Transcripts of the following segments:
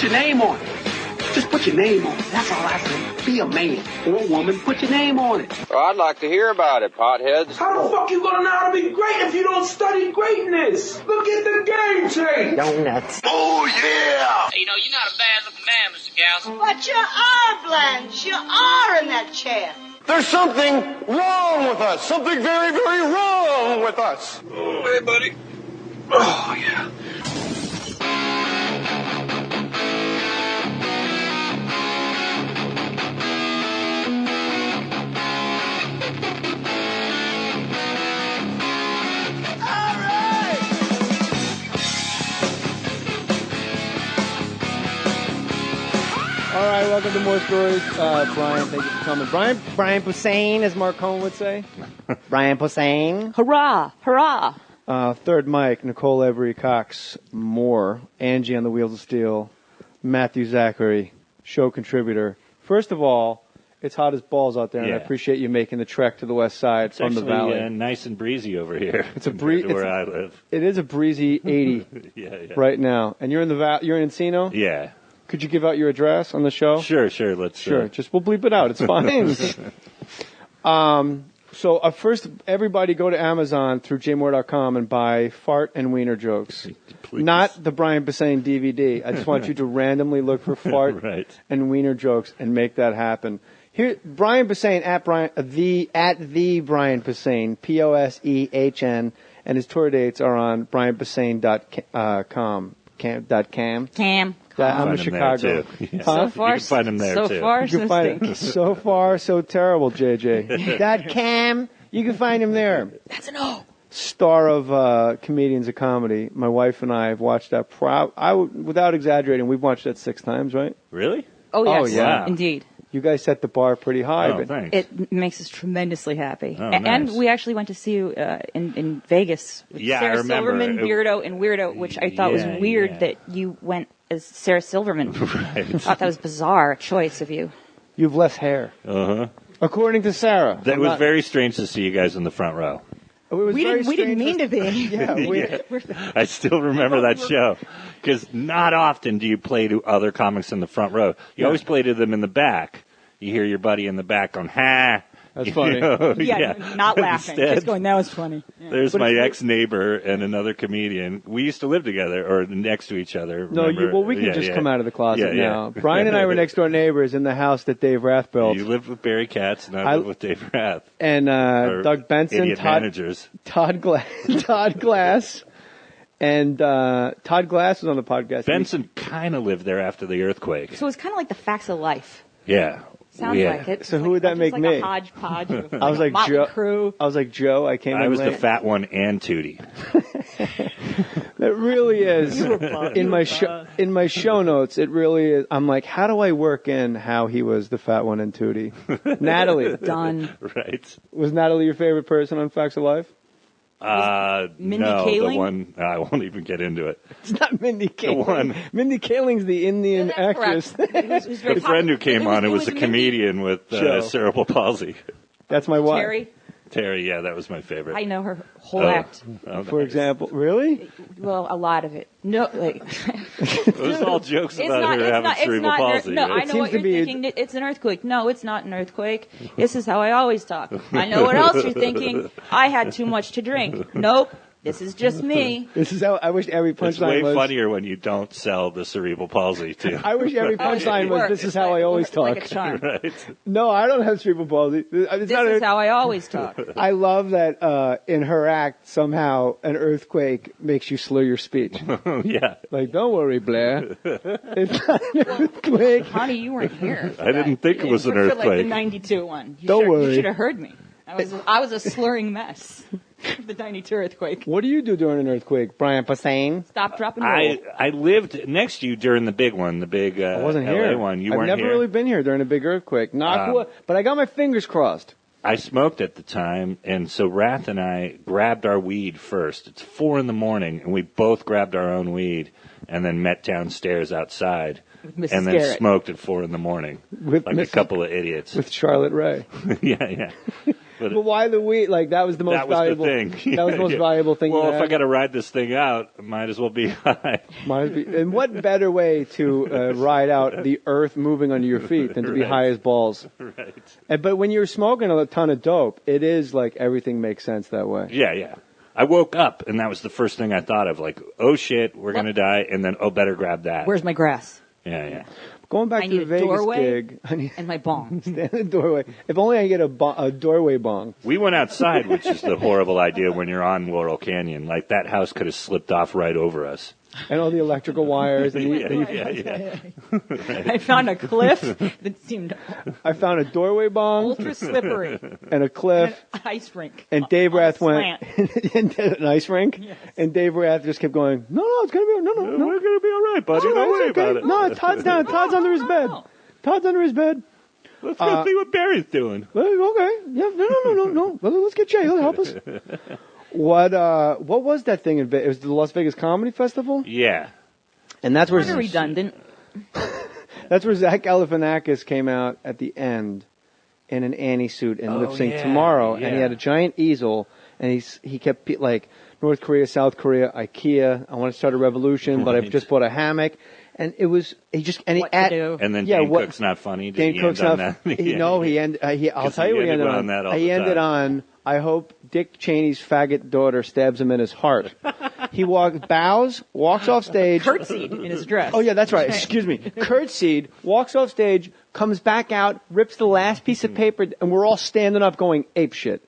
your name on it. Just put your name on it. That's all I say. Be a man or a woman. Put your name on it. Well, I'd like to hear about it, potheads. How the fuck you gonna know how to be great if you don't study greatness? Look at the game tape. Donuts. Oh, yeah. You know, you're not a bad-looking man, Mr. Gals. But you are, Blanche. You are in that chair. There's something wrong with us. Something very, very wrong with us. Oh, hey, buddy. Oh, yeah. All right, welcome to Mohr Stories. Brian, thank you for coming. Brian Posehn, as Mark Cohen would say. Brian Posehn. Hurrah! Hurrah! Third Mike, Nicole Every Cox Moore, Angie on the Wheels of Steel, Matthew Zachary, show contributor. First of all, it's hot as balls out there, and I appreciate you making the trek to the west side from the valley. It's Nice and breezy over here. It's a breeze where I live. It is a breezy 80 right now, and you're in you're in Encino. Yeah. Could you give out your address on the show? Sure. Let's. Just we'll bleep it out. It's fine. So first, everybody go to Amazon through jmohr.com and buy Fart and Wiener Jokes. Please. Not the Brian Posehn DVD. I just want you to randomly look for Fart and Wiener Jokes and make that happen. Here, Brian Posehn at the Brian Posehn, Posehn, and his tour dates are on brianposehn.com. Cam. I'm in Chicago. Yeah. So far, you can find him there too. You can find him. So far, so terrible, JJ. .cam. You can find him there. That's an O. Star of Comedians of Comedy. My wife and I have watched that. Without exaggerating, we've watched that 6 times, right? Really? Oh, yes. Oh, yeah. Indeed. You guys set the bar pretty high. Oh, thanks. It makes us tremendously happy. Oh, And nice. we actually went to see you in Vegas with Sarah I remember. Silverman, Beardo, and Weirdo, which I thought was weird that you went as Sarah Silverman. Right. I thought that was bizarre choice of you. You have less hair. Uh-huh. According to Sarah. That was very strange to see you guys in the front row. We didn't mean to be. Yeah, I still remember that show. Because not often do you play to other comics in the front row. You always play to them in the back. You hear your buddy in the back going, ha. That's funny. Not laughing. Instead, Just going, that was funny. Yeah. There's my ex-neighbor and another comedian. We used to live together or next to each other. No, we can just come out of the closet now. Brian and I were next door neighbors in the house that Dave Rath built. You lived with Barry Katz and I lived with Dave Rath. And Doug Benson, Todd Glass. And Todd Glass was on the podcast. Benson kind of lived there after the earthquake. So it's kind of like the facts of life. Yeah. Sounds like it. So who would that make like me? A hodgepodge of I was like Motley Joe. Crue. I was like Joe. I was the fat one and Tootie. That really is in my show notes. It really is. I'm like, how do I work in how he was the fat one and Tootie? Natalie. Done. Right. Was Natalie your favorite person on Facts of Life? Mindy no, Kaling? the one, I won't even get into it. It's not Mindy Kaling. The one. Mindy Kaling's the Indian actress. The friend who came on, it was a comedian with cerebral palsy. That's my wife. Terry, yeah, that was my favorite. I know her whole act. Oh, For example, really? Well, a lot of it. No, like it was all jokes about her having cerebral palsy. No, right? I know what you're thinking. It's an earthquake. No, it's not an earthquake. This is how I always talk. I know what else you're thinking. I had too much to drink. Nope. This is just me. This is how I wish every punchline was. It's way funnier when you don't sell the cerebral palsy, too. I wish every punchline was, this is how I always talk. Like a charm. Right. No, I don't have cerebral palsy. This is how I always talk. I love that in her act, somehow an earthquake makes you slur your speech. Yeah. Like, don't worry, Blair. It's not an earthquake. Honey, you weren't here. I didn't think it was an earthquake. Like the 92 one. Don't worry. You should have heard me. I was a slurring mess. The 92 earthquake. What do you do during an earthquake, Brian Posehn? Stop, drop, and roll. I lived next to you during the big one, the big I wasn't LA here. one. You I've weren't never here? really been here during a big earthquake. Knock wood. But I got my fingers crossed. I smoked at the time, and so Rath and I grabbed our weed first. It's 4 a.m, and we both grabbed our own weed and then met downstairs outside. Mrs. And then Garrett. smoked at 4 a.m. With like Mrs. a couple of idiots. With Charlotte Ray. Yeah. But why the weed? Like, that was the most that was valuable the thing. That was the most valuable thing. Well, if I got to ride this thing out, I might as well be high. And what better way to ride out the earth moving under your feet than to be high as balls? Right. But when you're smoking a ton of dope, it is like everything makes sense that way. Yeah. I woke up, and that was the first thing I thought of. Like, oh, shit, we're going to die. And then, oh, better grab that. Where's my grass? Yeah. Going back I to need the a Vegas doorway gig. and my bong. Stand in the doorway. If only I get a doorway bong. We went outside, which is the horrible idea when you're on Laurel Canyon. Like, that house could have slipped off right over us. And all the electrical wires. Yeah. I found a cliff that seemed I found a doorway bong. ultra slippery. And a cliff. And an ice rink. And Dave on a Rath went and an ice rink. Yes. And Dave Rath just kept going, no, it's going to be, no. We're going to be all right, buddy. Don't worry about it. No, Todd's down. Todd's under his bed. Todd's under his bed. Let's go see what Barry's doing. Okay. Yeah. No. Well, let's get Jay. He'll help us. What was that thing in Vegas? It was the Las Vegas Comedy Festival? Yeah. And that's where Kind of redundant. that's where Zach Galifianakis came out at the end in an Annie suit and lip sync tomorrow, and he had a giant easel, and he kept like North Korea, South Korea, IKEA. I want to start a revolution, but I've just bought a hammock. And it was What to do. And then Dane Cook's not funny. Dane Cook's not. I'll tell you what he ended on. He ended on, I hope Dick Cheney's faggot daughter stabs him in his heart. He bows, walks off stage. Curtsied in his dress. Oh yeah, that's right. Excuse me. Curtsied, walks off stage, comes back out, rips the last piece of paper, and we're all standing up going ape shit.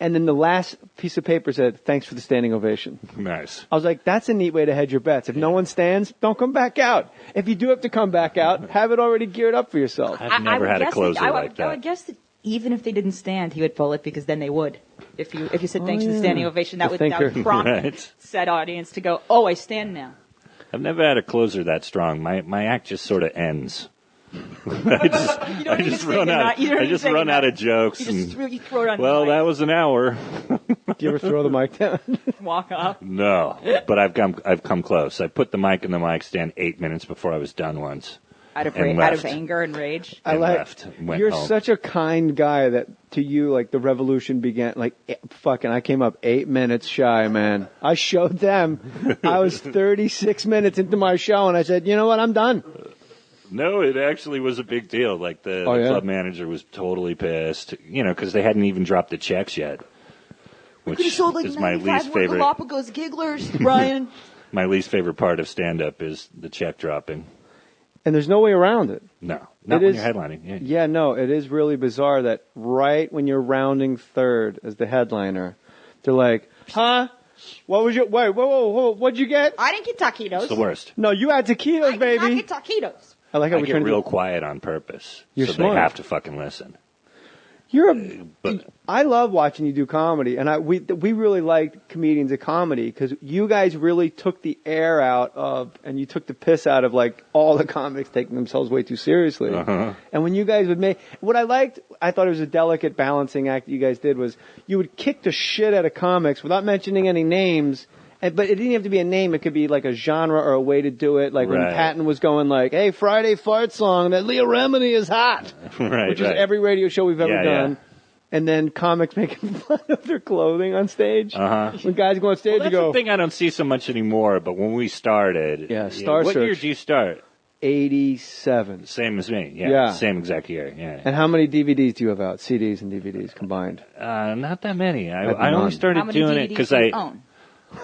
And then the last piece of paper said, "Thanks for the standing ovation." Nice. I was like, that's a neat way to hedge your bets. If no one stands, don't come back out. If you do have to come back out, have it already geared up for yourself. I've never had a closer like that. I would guess that even if they didn't stand, he would pull it because then they would. If you said thanks for the standing ovation, that would prompt said audience to go, "Oh, I stand now." I've never had a closer that strong. My act just sort of ends. I just run out of jokes. You throw it on well, that was an hour. Do you ever throw the mic down? Walk off? No, but I've come close. I put the mic in the mic stand 8 minutes before I was done once. Out of anger and rage. You're home. Such a kind guy that to you, like the revolution began. Like I came up 8 minutes shy, man. I showed them. I was 36 minutes into my show, and I said, "You know what? I'm done." No, it actually was a big deal. Like the club manager was totally pissed, because they hadn't even dropped the checks yet. Which is my least favorite. Galapagos gigglers, Brian. My least favorite part of stand-up is the check dropping. And there's no way around it. No, not when you're headlining. Yeah, no, it is really bizarre that right when you're rounding third as the headliner, they're like, "Huh? What was your whoa, what'd you get?" I didn't get taquitos. It's the worst. No, you had taquitos, baby. I did not get taquitos. I like how we get real quiet on purpose. You're so smart. They have to fucking listen. I love watching you do comedy, and we really liked comedians at comedy because you guys really took the air out of, and you took the piss out of like all the comics taking themselves way too seriously. Uh-huh. And when you guys would make, what I liked, I thought it was a delicate balancing act that you guys did was you would kick the shit out of comics without mentioning any names. But it didn't have to be a name. It could be like a genre or a way to do it. Like when Patton was going like, "Hey, Friday fart song, that Leah Remini is hot," which is every radio show we've ever done. Yeah. And then comics making fun of their clothing on stage. Uh-huh. When guys go on stage, that's the thing I don't see so much anymore. But when we started, what year did you start? 87. Same as me. Yeah. Same exact year. Yeah. And how many DVDs do you have out? CDs and DVDs combined? Not that many. I only started doing it because I own.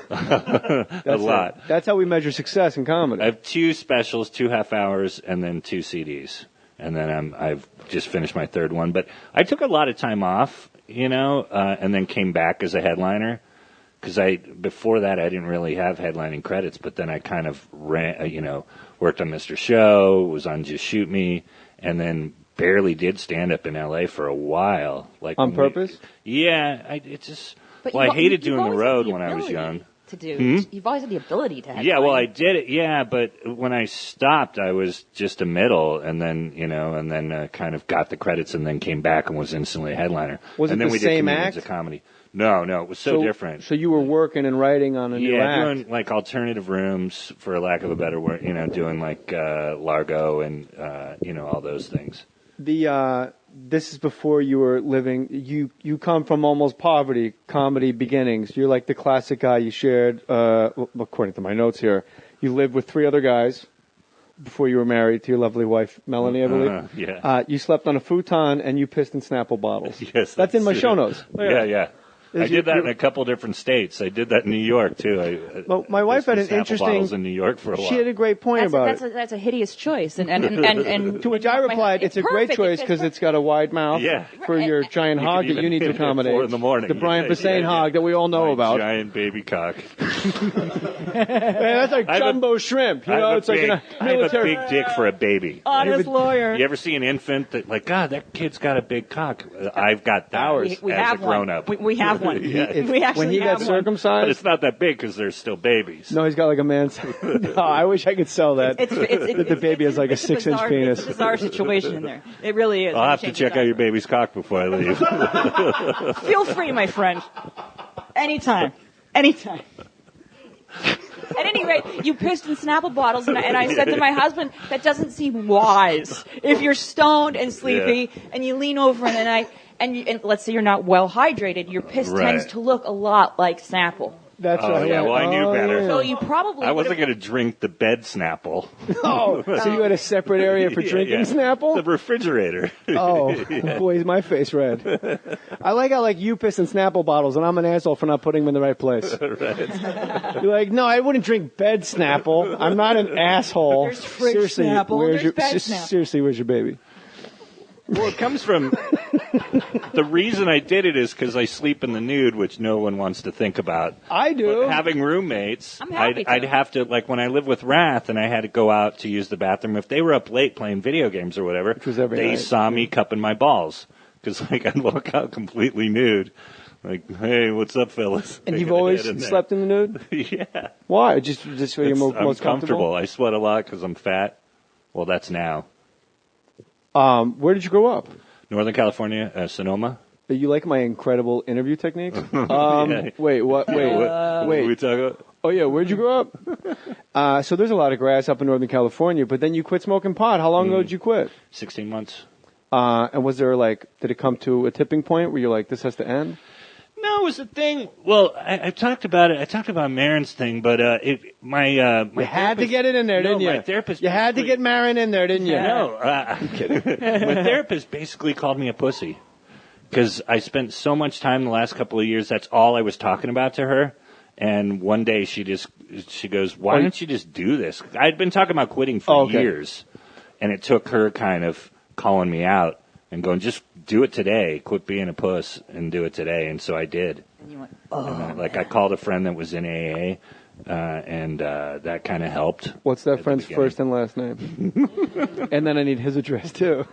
A lot. That's how we measure success in comedy. I have 2 specials, 2 half hours, and then 2 CDs. And then I've just finished my 3rd one. But I took a lot of time off, and then came back as a headliner. Because before that, I didn't really have headlining credits. But then I kind of worked on Mr. Show, was on Just Shoot Me, and then barely did stand up in LA for a while. Like on purpose? I hated doing the road when I was young. You've always had the ability to headline. Yeah, well, I did it. Yeah, but when I stopped, I was just a middle, and then kind of got the credits, and then came back and was instantly a headliner. Was and it then the we same did act? Of comedy. No, it was so different. So you were working and writing on a new act. Yeah, doing like alternative rooms, for lack of a better word. Doing like Largo and all those things. This is before you were living. You come from almost poverty, comedy beginnings. You're like the classic guy. You shared, according to my notes here, you lived with 3 other guys before you were married to your lovely wife, Melanie, I believe. Yeah. You slept on a futon and you pissed in Snapple bottles. Yes, that's in my show notes. Yeah. I did that in a couple different states. I did that in New York too. Well, my wife had an interesting. Bottles in New York for a while. She had a great point about it. That's a hideous choice, and to which I replied, "It's a great choice because it's got a wide mouth for your giant hog that you need to accommodate." 4 in the morning. The Brian Posehn hog that we all know about. Giant baby cock. That's like jumbo shrimp. You know, it's like a military. I have a big dick for a baby. Honest lawyer. You ever see an infant that like, God, that kid's got a big cock? I've got ours we as have a grown up. We have one. We actually when he got have circumcised, but it's not that big because they're still babies. No, he's got like a man's. No, I wish I could sell that. The baby has like a 6-inch penis. It's a bizarre situation in there. It really is. I'll have to check out your baby's cock before I leave. Feel free, my friend. Anytime. At any rate, you pissed in Snapple bottles, and I said to my husband, that doesn't seem wise. If you're stoned and sleepy, and you lean over in the night, and let's say you're not well hydrated, your piss tends to look a lot like Snapple. That's right. Yeah, well, I knew better. So you probably I wasn't going to drink the bed Snapple. Oh, so you had a separate area for drinking Snapple? The refrigerator. Oh, boy, is my face red. I like how you piss in Snapple bottles, and I'm an asshole for not putting them in the right place. Right. You're like, no, I wouldn't drink bed Snapple. I'm not an asshole. There's fridge Snapple. There's bed Snapple. Seriously, where's your baby? Well, it comes from the reason I did it is because I sleep in the nude, which no one wants to think about. I do. But having roommates, I'm happy I'd have to, like when I lived with Wrath and I had to go out to use the bathroom, if they were up late playing video games or whatever, which was every they night. saw me cupping my balls. Because I'd walk out completely nude. Like, hey, what's up, fellas? And you've always slept in the nude? Yeah. Why? Just so you're most comfortable? I sweat a lot because I'm fat. Well, that's now. Where did you grow up? Northern California, Sonoma. You like my incredible interview techniques? Yeah. Wait, what? Wait. What are we talking about? Oh, yeah, where'd you grow up? So there's a lot of grass up in Northern California, but then you quit smoking pot. How long ago did you quit? 16 months. And was there did it come to a tipping point where you're like, this has to end? No, it was a thing. Well, I talked about it. I talked about Marin's thing, but my you had to get it in there, didn't you? My therapist. You had to get Marin in there, didn't you? No, I'm kidding. My therapist basically called me a pussy because I spent so much time the last couple of years. That's all I was talking about to her. And one day she goes, "Why don't you just do this?" I'd been talking about quitting for years, and it took her kind of calling me out and going, just do it today. Quit being a puss and do it today. And so I did. And you went, I called a friend that was in AA, and that kind of helped. What's that friend's first and last name? And then I need his address, too.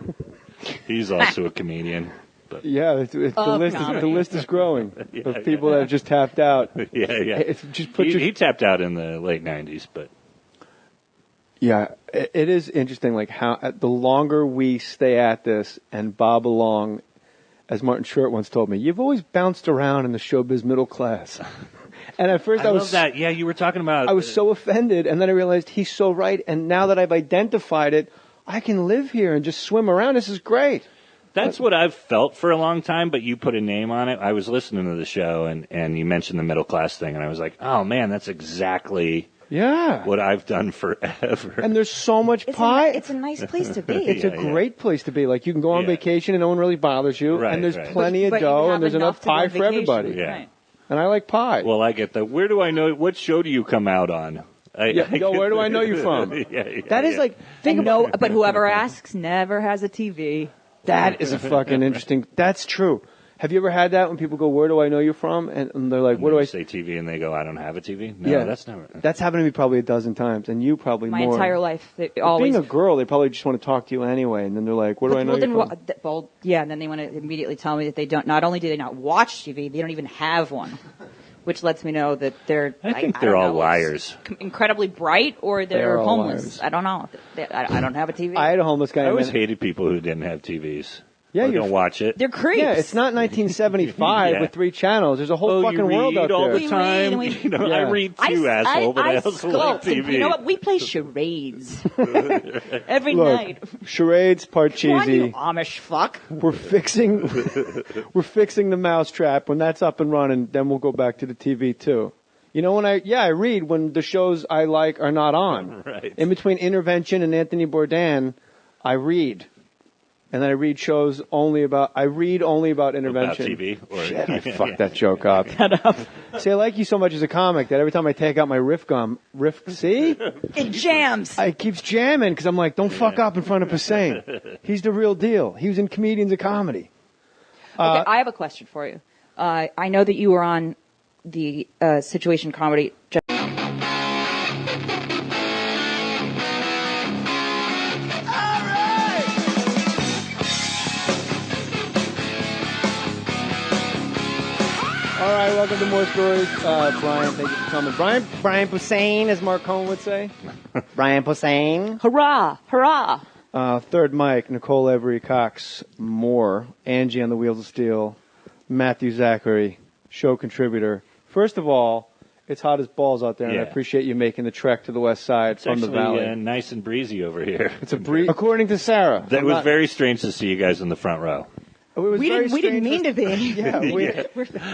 He's also a comedian. But. Yeah, the list is growing of people that have just tapped out. Yeah. He tapped out in the late 90s, but... Yeah, it is interesting, how the longer we stay at this and bob along, as Martin Short once told me, you've always bounced around in the showbiz middle class. And at first I was... love that. Yeah, you were talking about... I was so offended, and then I realized he's so right, and now that I've identified it, I can live here and just swim around. This is great. That's what I've felt for a long time, but you put a name on it. I was listening to the show, and you mentioned the middle class thing, and I was like, oh, man, that's exactly... Yeah, what I've done forever. And there's so much pie. It's a nice place to be. It's a great place to be. You can go on vacation and no one really bothers you. Right, and there's plenty of dough and there's enough pie for everybody. Yeah. Right. And I like pie. Well, I get that. Where do I know? What show do you come out on? Where do I know you from? That is think about. But whoever asks never has a TV. That is a fucking interesting. That's true. Have you ever had that when people go, where do I know you from? And they're like, what do I say TV? And they go, I don't have a TV? No, yeah, that's never. That's happened to me probably a dozen times. And you probably My more. entire life. Always. Being a girl, they probably just want to talk to you anyway. And then they're like, where do I know you from? Well, yeah, and then they want to immediately tell me that they don't, not only do they not watch TV, they don't even have one. Which lets me know that they're... I think they're all liars. Incredibly bright, or they're homeless. Liars. I don't know. I don't have a TV. I had a homeless guy. I always hated people who didn't have TVs. Yeah, Or don't watch it. They're creeps. Yeah, it's not 1975 Yeah. with 3 channels. There's a whole fucking world out all there. the We time. read, You know, Yeah. I read too, asshole, but I also like sculpt. TV. You know what? We play charades every Look, night. charades, Come on, you Parcheesi. Amish fuck. We're fixing the mousetrap. When that's up and running, then we'll go back to the TV too. You know, I read when the shows I like are not on. Right. In between Intervention and Anthony Bourdain, I read. And then I read only about Intervention. About TV? Or, Shit, I fucked that joke up. See, I like you so much as a comic that every time I take out my riff, see? It jams. It keeps jamming because I'm like, don't fuck up in front of Posehn. He's the real deal. He was in Comedians of Comedy. Okay, I have a question for you. I know that you were on the Situation Comedy. All right, welcome to Mohr Stories. Brian, thank you for coming. Brian Posehn, as Mark Cohen would say. Brian Posehn. Hurrah! Hurrah! Third mic, Nicole Every Cox Moore, Angie on the Wheels of Steel, Matthew Zachary, show contributor. First of all, it's hot as balls out there, and I appreciate you making the trek to the west side from the valley. It's nice and breezy over here. It's a breeze. According to Sarah. It was very strange to see you guys in the front row. We didn't mean to be. Yeah,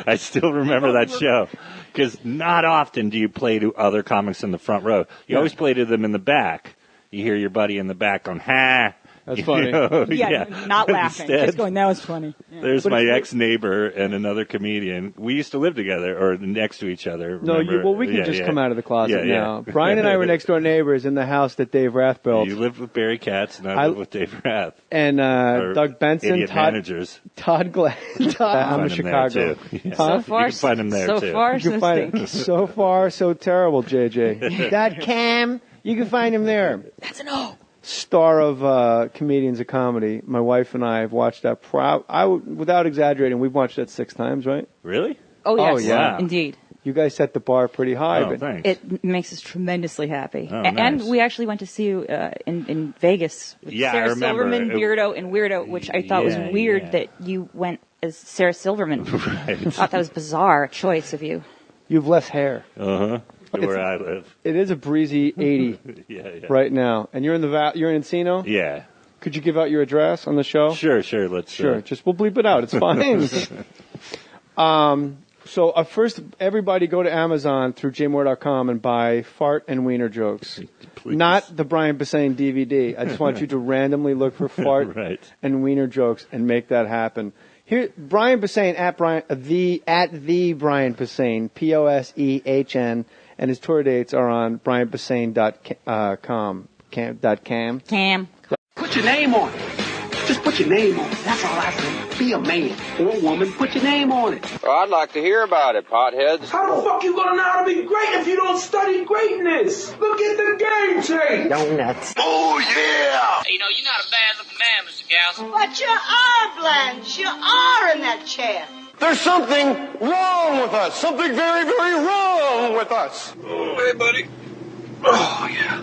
I still remember that show because not often do you play to other comics in the front row. You always play to them in the back. You hear your buddy in the back going, "Ha!" That's funny. Not laughing, Instead, just going, "That was funny." Yeah. There's my ex-neighbor and another comedian. We used to live together or next to each other. No, we can just come out of the closet now. Brian and I were next door neighbors in the house that Dave Rath built. You lived with Barry Katz, and I lived with Dave Rath. And Doug Benson, idiot managers. Todd Glenn. I'm in Chicago. Yeah. So far, you can find him there too. Far, you can find him. So far, so terrible, JJ. That Cam, you can find him there. That's an O. Star of Comedians of Comedy. My wife and I have watched that. Without exaggerating, we've watched that 6 times, right? Really? Oh, yes. Oh, yeah. Indeed. You guys set the bar pretty high. Oh, but thanks. It makes us tremendously happy. Oh, And nice. we actually went to see you in Vegas with Yeah, I Sarah remember. Silverman, Beardo, and Weirdo, which I thought was weird that you went as Sarah Silverman. Right. I thought that was a bizarre choice of you. You have less hair. Uh-huh. Where I live. It is a breezy 80 right now. And you're in you're in Encino? Yeah. Could you give out your address on the show? Sure. Let's. Sure. Just we'll bleep it out. It's fine. So first, everybody go to Amazon through jmoore.com and buy Fart and Wiener Jokes. Please. Not the Brian Posehn DVD. I just want you to randomly look for Fart and Wiener Jokes and make that happen. Here, Brian Posehn at the Brian Posehn, Posehn, and his tour dates are on brianposehn.com. Cam. Put your name on it. Just put your name on it. That's all I say. Be a man or woman. Put your name on it. Well, I'd like to hear about it, potheads. How the fuck you gonna know how to be great if you don't study greatness? Look at the game tape. Donuts. Oh yeah! You know, you're not a bad-looking man, Mr. Gals. But you are, Blanche. You are in that chair. There's something wrong with us. Something very, very wrong with us. Hey, buddy. Oh, yeah.